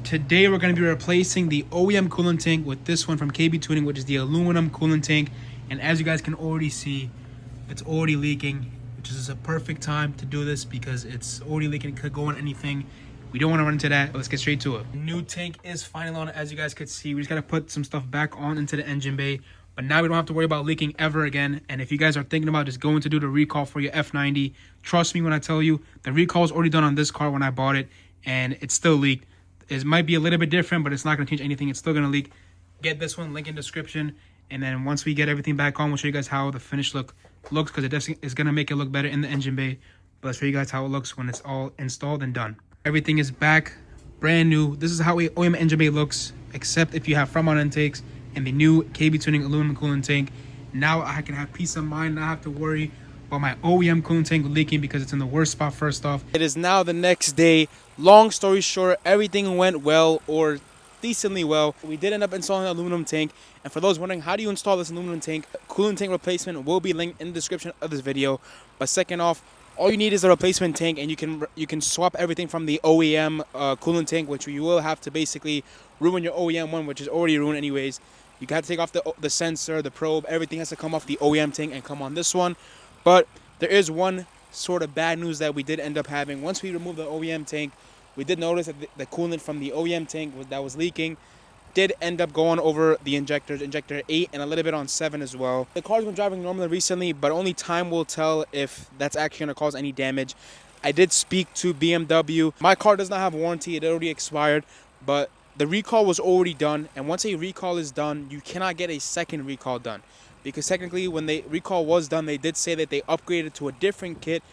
Today we're going to be replacing the OEM coolant tank with this one from Kbtuning, which is the aluminum coolant tank. And as you guys can already see, it's already leaking, which is a perfect time to do this because it's already leaking. It could go on anything. We don't want to run into that. Let's get straight to it. New tank is finally on. As you guys could see, we just got to put some stuff back on into the engine bay. But now we don't have to worry about leaking ever again. And if you guys are thinking about just going to do the recall for your F90, trust me when I tell you, the recall is already done on this car when I bought it, and it still leaked. It might be a little bit different, but it's not going to change anything. It's still going to leak. Get this one, link in description. And then once we get everything back on, we'll show you guys how the finished looks because it definitely is going to make it look better in the engine bay. But let's show you guys how it looks when it's all installed and done. Everything is back, brand new. This is how a OEM engine bay looks, except if you have front-mount intakes and the new Kbtuning aluminum coolant tank. Now I can have peace of mind, not have to worry about my OEM coolant tank leaking because it's in the worst spot first off. It is now the next day. Long story short, everything went well, or decently well. We did end up installing an aluminum tank, and for those wondering how do you install this aluminum tank, coolant tank replacement will be linked in the description of this video. But second off, all you need is a replacement tank, and you can swap everything from the OEM coolant tank, which you will have to basically ruin your OEM one, which is already ruined anyways. You got to take off the sensor, the probe, everything has to come off the OEM tank and come on this one. But there is one sort of bad news that we did end up having. Once we removed the OEM tank, we did notice that the coolant from the OEM tank that was leaking did end up going over the injectors, injector 8 and a little bit on 7 as well. The car's been driving normally recently, but only time will tell if that's actually going to cause any damage. I did speak to BMW. My car does not have warranty. It already expired, but the recall was already done, and once a recall is done, you cannot get a second recall done. Because technically, when the recall was done, they did say that they upgraded to a different kit,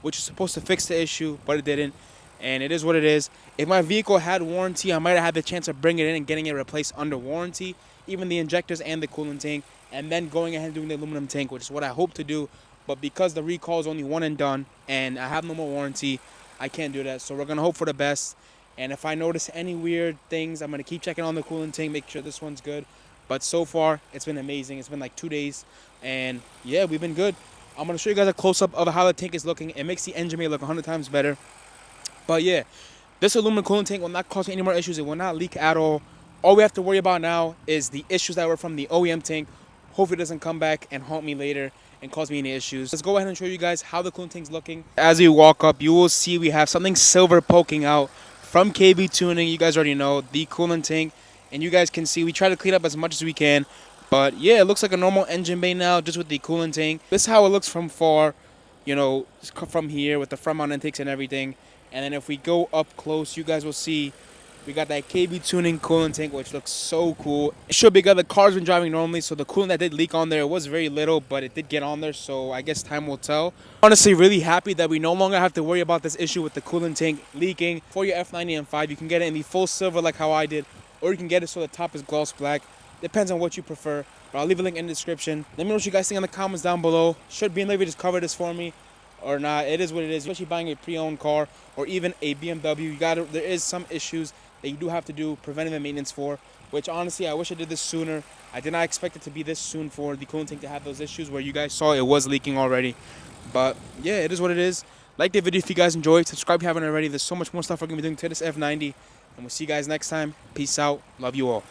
which is supposed to fix the issue, but it didn't. And it is what it is. If my vehicle had warranty, I might have had the chance of bringing it in and getting it replaced under warranty, even the injectors and the coolant tank, and then going ahead and doing the aluminum tank, which is what I hope to do. But because the recall is only one and done, and I have no more warranty, I can't do that. So we're going to hope for the best. And if I notice any weird things, I'm going to keep checking on the coolant tank, make sure this one's good. But so far, it's been amazing. It's been like 2 days. And yeah, we've been good. I'm going to show you guys a close-up of how the tank is looking. It makes the engine bay look 100 times better. But yeah, this aluminum coolant tank will not cause me any more issues. It will not leak at all. All we have to worry about now is the issues that were from the OEM tank. Hopefully it doesn't come back and haunt me later and cause me any issues. Let's go ahead and show you guys how the coolant tank's looking. As we walk up, you will see we have something silver poking out from Kbtuning. You guys already know the coolant tank. And you guys can see we try to clean up as much as we can. But yeah, it looks like a normal engine bay now, just with the coolant tank. This is how it looks from far, you know, from here with the front mount intakes and everything. And then if we go up close, you guys will see we got that Kbtuning coolant tank, which looks so cool. It should be good. The car's been driving normally, so the coolant that did leak on there was very little, but it did get on there, so I guess time will tell. Honestly, really happy that we no longer have to worry about this issue with the coolant tank leaking. For your F90 M5, you can get it in the full silver like how I did, or you can get it so the top is gloss black. Depends on what you prefer, but I'll leave a link in the description. Let me know what you guys think in the comments down below. Should BMW just cover this for me or not? It is what it is, especially buying a pre-owned car or even a BMW. There is some issues that you do have to do preventative maintenance for, which honestly I wish I did this sooner. I did not expect it to be this soon for the coolant tank to have those issues where you guys saw it was leaking already. But yeah, it is what it is. Like the video if you guys enjoyed. Subscribe if you haven't already. There's so much more stuff we're going to be doing to this F90. And we'll see you guys next time. Peace out. Love you all.